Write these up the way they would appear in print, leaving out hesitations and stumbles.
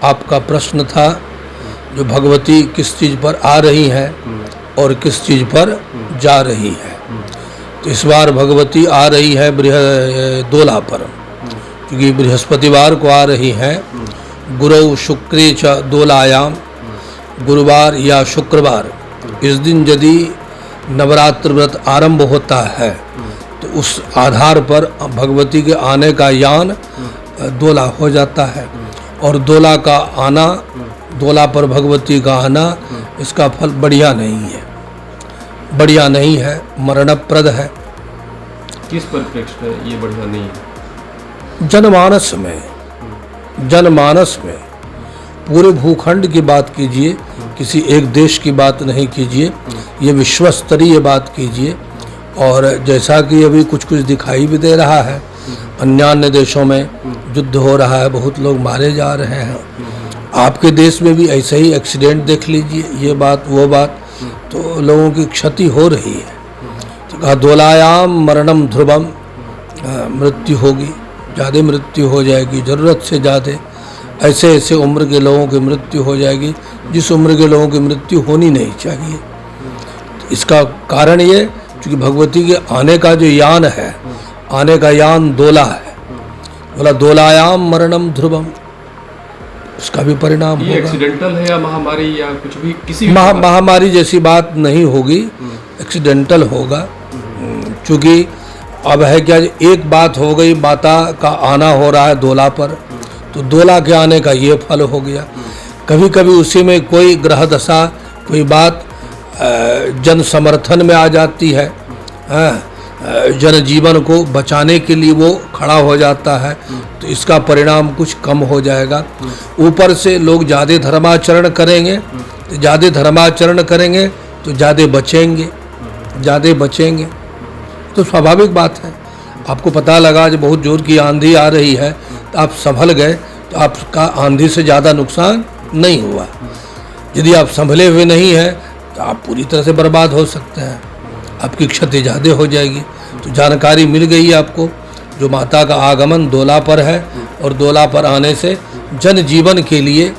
आपका प्रश्न था जो भगवती किस चीज़ पर आ रही हैं और किस चीज़ पर जा रही है। तो इस बार भगवती आ रही है दोला पर, क्योंकि बृहस्पतिवार को आ रही हैं। गुरु शुक्रे च दोलायाम, गुरुवार या शुक्रवार, इस दिन यदि नवरात्र व्रत आरंभ होता है तो उस आधार पर भगवती के आने का यान दोला हो जाता है। और दोला का आना, दोला पर भगवती का आना, इसका फल बढ़िया नहीं है, बढ़िया नहीं है, मरणप्रद है। किस परिप्रेक्ष्य में ये बढ़िया नहीं है? जनमानस में, जनमानस में पूरे भूखंड की बात कीजिए, किसी एक देश की बात नहीं कीजिए, ये विश्व स्तरीय बात कीजिए। और जैसा कि अभी कुछ कुछ दिखाई भी दे रहा है, अन्य देशों में युद्ध हो रहा है, बहुत लोग मारे जा रहे हैं। आपके देश में भी ऐसे ही एक्सीडेंट देख लीजिए, ये बात वो बात, तो लोगों की क्षति हो रही है। तो कहा दोलायाम मरणम ध्रुवम, मृत्यु होगी, ज़्यादा मृत्यु हो जाएगी, ज़रूरत से ज़्यादा। ऐसे ऐसे उम्र के लोगों की मृत्यु हो जाएगी जिस उम्र के लोगों की मृत्यु होनी नहीं चाहिए। तो इसका कारण ये, क्योंकि भगवती के आने का जो यान है, आने का यान दोला है, बोला दोलायाम मरणम ध्रुवम, उसका भी परिणाम होगा। एक्सीडेंटल है या महामारी या कुछ भी, किसी महामारी जैसी बात नहीं होगी, एक्सीडेंटल होगा। क्योंकि अब है क्या, एक बात हो गई, माता का आना हो रहा है दोला पर, तो दोला के आने का ये फल हो गया। कभी कभी उसी में कोई ग्रह दशा, कोई बात जन समर्थन में आ जाती है, जन जीवन को बचाने के लिए वो खड़ा हो जाता है, तो इसका परिणाम कुछ कम हो जाएगा। ऊपर से लोग ज़्यादा धर्माचरण करेंगे, तो ज़्यादा धर्माचरण करेंगे तो ज़्यादा बचेंगे, ज़्यादा बचेंगे, तो स्वाभाविक बात है। आपको पता लगा जो बहुत जोर की आंधी आ रही है, तो आप संभल गए, तो आपका आंधी से ज़्यादा नुकसान नहीं हुआ। यदि आप संभले हुए नहीं हैं तो आप पूरी तरह से बर्बाद हो सकते हैं, आपकी क्षति ज़्यादा हो जाएगी। तो जानकारी मिल गई आपको, जो माता का आगमन दोला पर है, और दोला पर आने से जन जीवन के लिए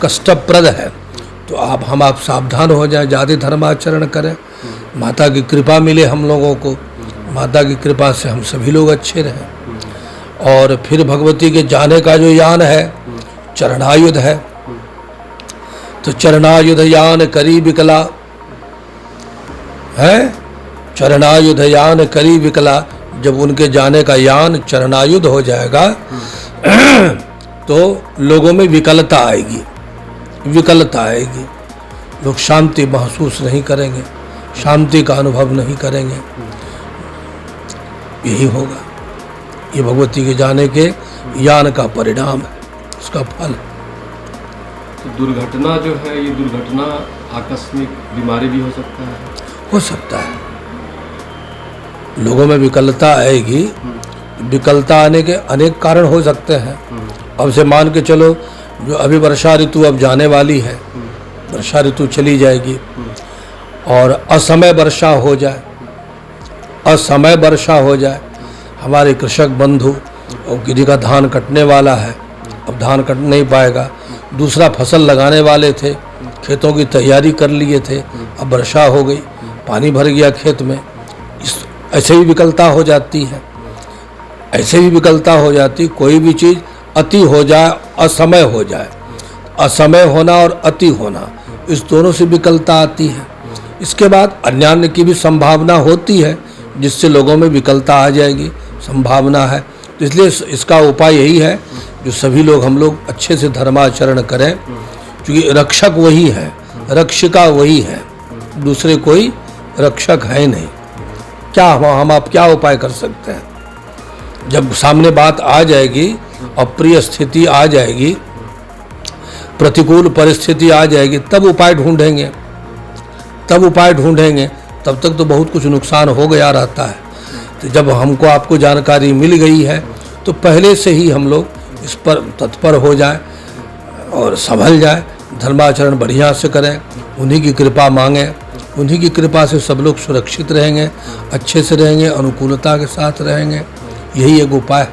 कष्टप्रद है। तो आप सावधान हो जाएं, ज़्यादा धर्माचरण करें, माता की कृपा मिले हम लोगों को, माता की कृपा से हम सभी लोग अच्छे रहें। और फिर भगवती के जाने का जो यान है, चरणायुध है, तो चरणायुध यान करी विकला है, चरणायुध यान करी विकला। जब उनके जाने का यान चरणायुध हो जाएगा तो लोगों में विकलता आएगी, विकलता आएगी, लोग शांति महसूस नहीं करेंगे, शांति का अनुभव नहीं करेंगे। यही होगा, ये भगवती के जाने के यान का परिणाम है, उसका फल है। तो दुर्घटना जो है, ये दुर्घटना आकस्मिक बीमारी भी हो सकता है, हो सकता है, लोगों में विकलता आएगी। विकलता आने के अनेक कारण हो सकते हैं। अब से मान के चलो, जो अभी वर्षा ऋतु अब जाने वाली है, वर्षा ऋतु चली जाएगी और असमय वर्षा हो जाए, असमय वर्षा हो जाए, हमारे कृषक बंधु और किसी का धान कटने वाला है, अब धान कट नहीं पाएगा, दूसरा फसल लगाने वाले थे, खेतों की तैयारी कर लिए थे, अब वर्षा हो गई, पानी भर गया खेत में, ऐसे भी विकलता हो जाती है, ऐसे भी विकलता हो जाती। कोई भी चीज़ अति हो जाए, असमय हो जाए, असमय होना और अति होना, इस दोनों से विकलता आती है। इसके बाद अन्य की भी संभावना होती है, जिससे लोगों में विकलता आ जाएगी, संभावना है। तो इसलिए इसका उपाय यही है, जो सभी लोग हम लोग अच्छे से धर्माचरण करें, क्योंकि रक्षक वही है, रक्षिका वही है, दूसरे कोई रक्षक है नहीं। क्या हम आप क्या उपाय कर सकते हैं? जब सामने बात आ जाएगी, अप्रिय स्थिति आ जाएगी, प्रतिकूल परिस्थिति आ जाएगी, तब उपाय ढूंढेंगे, तब उपाय ढूंढेंगे। तब तक तो बहुत कुछ नुकसान हो गया रहता है। तो जब हमको आपको जानकारी मिल गई है, तो पहले से ही हम लोग इस पर तत्पर हो जाएं और संभल जाए, धर्माचरण बढ़िया से करें, उन्हीं की कृपा मांगें, उन्हीं की कृपा से सब लोग सुरक्षित रहेंगे, अच्छे से रहेंगे, अनुकूलता के साथ रहेंगे। यही एक उपाय